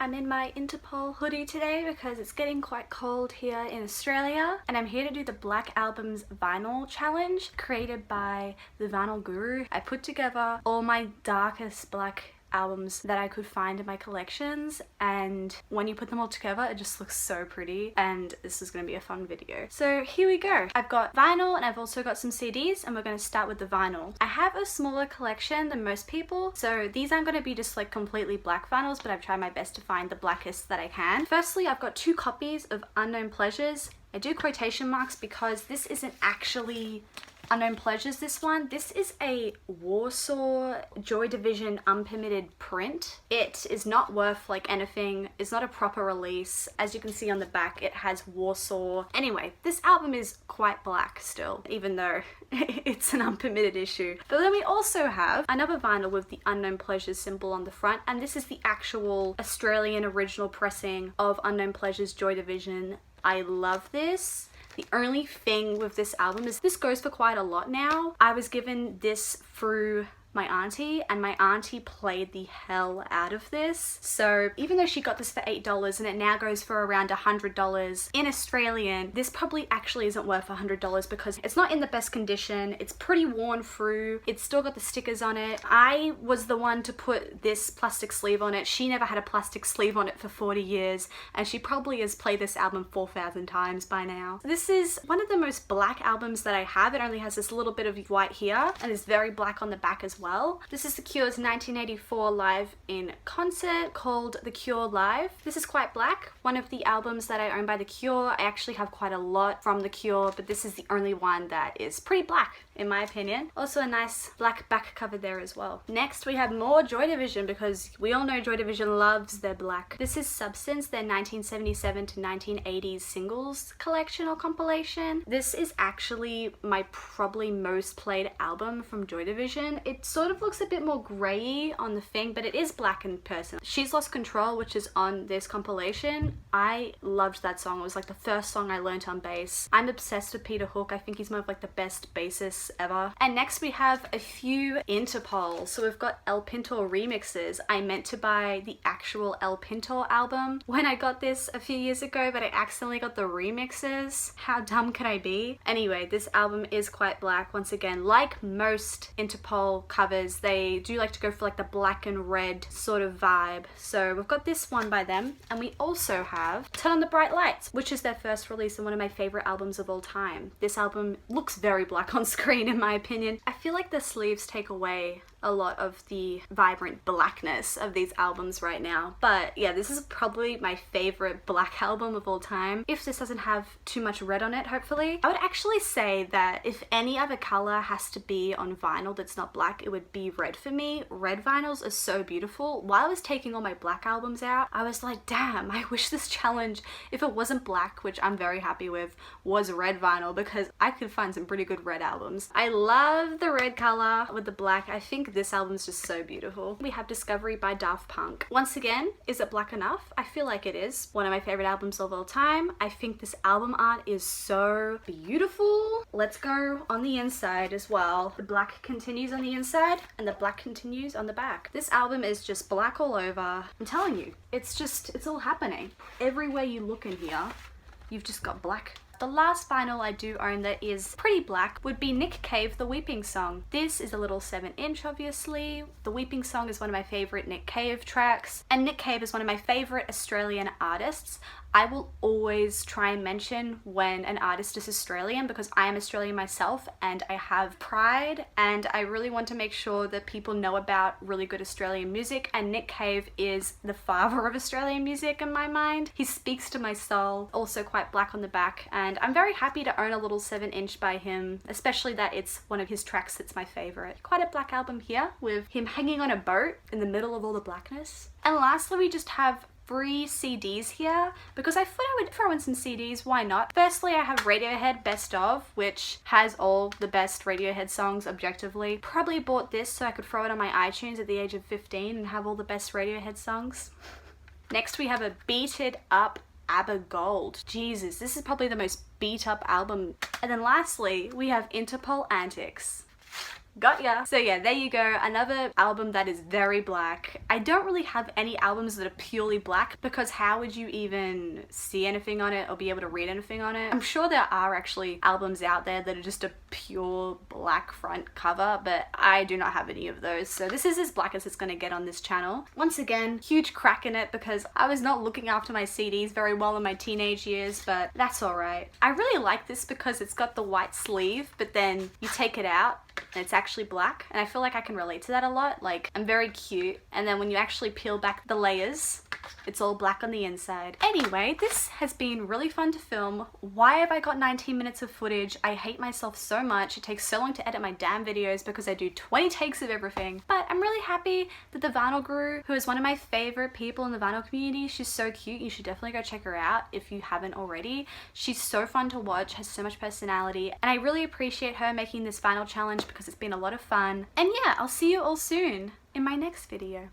I'm in my Interpol hoodie today because it's getting quite cold here in Australia, and I'm here to do the Black Album's vinyl challenge created by the Vinyl Guru. I put together all my darkest black albums that I could find in my collections, and when you put them all together it just looks so pretty, and this is going to be a fun video. So here we go. I've got vinyl and I've also got some CDs, and we're going to start with the vinyl. I have a smaller collection than most people, so these aren't going to be just like completely black vinyls, but I've tried my best to find the blackest that I can. Firstly, I've got 2 copies of Unknown Pleasures. I do quotation marks because this isn't actually Unknown Pleasures, this one. This is a Warsaw Joy Division unpermitted print. It is not worth like anything. It's not a proper release. As you can see on the back, it has Warsaw. Anyway, this album is quite black still, even though it's an unpermitted issue. But then we also have another vinyl with the Unknown Pleasures symbol on the front, and this is the actual Australian original pressing of Unknown Pleasures Joy Division. I love this. The only thing with this album is this goes for quite a lot now. I was given this through my auntie, and my auntie played the hell out of this. So even though she got this for $8 and it now goes for around $100 in Australian, this probably actually isn't worth $100 because it's not in the best condition. It's pretty worn through. It's still got the stickers on it. I was the one to put this plastic sleeve on it. She never had a plastic sleeve on it for 40 years, and she probably has played this album 4,000 times by now. This is one of the most black albums that I have. It only has this little bit of white here and is very black on the back as well. This is The Cure's 1984 live in concert called The Cure Live. This is quite black. One of the albums that I own by The Cure. I actually have quite a lot from The Cure, but this is the only one that is pretty black in my opinion. Also a nice black back cover there as well. Next we have more Joy Division, because we all know Joy Division loves their black. This is Substance, their 1977 to 1980s singles collection or compilation. This is actually my probably most played album from Joy Division. It sort of looks a bit more grey on the thing, but it is black in person. She's Lost Control, which is on this compilation. I loved that song. It was like the first song I learnt on bass. I'm obsessed with Peter Hook. I think he's one of like the best bassists ever. And next we have a few Interpol. So we've got El Pintor remixes. I meant to buy the actual El Pintor album when I got this a few years ago, but I accidentally got the remixes. How dumb can I be? Anyway, this album is quite black. Once again, like most Interpol covers, they do like to go for like the black and red sort of vibe. So we've got this one by them, and we also have Turn on the Bright Lights, which is their first release and one of my favorite albums of all time. This album looks very black on screen in my opinion. I feel like the sleeves take away a lot of the vibrant blackness of these albums right now. But yeah, this is probably my favorite black album of all time. If this doesn't have too much red on it, hopefully. I would actually say that if any other color has to be on vinyl that's not black, it would be red for me. Red vinyls are so beautiful. While I was taking all my black albums out, I was like, damn, I wish this challenge, if it wasn't black, which I'm very happy with, was red vinyl, because I could find some pretty good red albums. I love the red color with the black. I think this album is just so beautiful. We have Discovery by Daft Punk. Once again, is it black enough? I feel like it is. One of my favorite albums of all time. I think this album art is so beautiful. Let's go on the inside as well. The black continues on the inside and the black continues on the back. This album is just black all over. I'm telling you, it's all happening. Everywhere you look in here, you've just got black. The last vinyl I do own that is pretty black would be Nick Cave, The Weeping Song. This is a little 7-inch obviously. The Weeping Song is one of my favorite Nick Cave tracks, and Nick Cave is one of my favorite Australian artists. I will always try and mention when an artist is Australian, because I am Australian myself and I have pride, and I really want to make sure that people know about really good Australian music, and Nick Cave is the father of Australian music in my mind. He speaks to my soul. Also quite black on the back, and I'm very happy to own a little 7-inch by him, especially that it's one of his tracks that's my favorite. Quite a black album here with him hanging on a boat in the middle of all the blackness. And lastly, we just have 3 CDs here, because I thought I would throw in some CDs, why not? Firstly, I have Radiohead Best Of, which has all the best Radiohead songs objectively. Probably bought this so I could throw it on my iTunes at the age of 15 and have all the best Radiohead songs. Next we have a beated up ABBA Gold. Jesus, this is probably the most beat up album. And then lastly, we have Interpol Antics. Got ya. So yeah, there you go. Another album that is very black. I don't really have any albums that are purely black because how would you even see anything on it or be able to read anything on it? I'm sure there are actually albums out there that are just a pure black front cover, but I do not have any of those. So this is as black as it's gonna get on this channel. Once again, huge crack in it because I was not looking after my CDs very well in my teenage years, but that's alright. I really like this because it's got the white sleeve, but then you take it out and it's actually black, and I feel like I can relate to that a lot. Like, I'm very cute, and then when you actually peel back the layers, it's all black on the inside. Anyway, this has been really fun to film. Why have I got 19 minutes of footage? I hate myself so much. It takes so long to edit my damn videos because I do 20 takes of everything. But I'm really happy that the Vinyl Guru, who is one of my favorite people in the vinyl community, she's so cute. You should definitely go check her out if you haven't already. She's so fun to watch, has so much personality, and I really appreciate her making this vinyl challenge because it's been a lot of fun. And yeah, I'll see you all soon in my next video.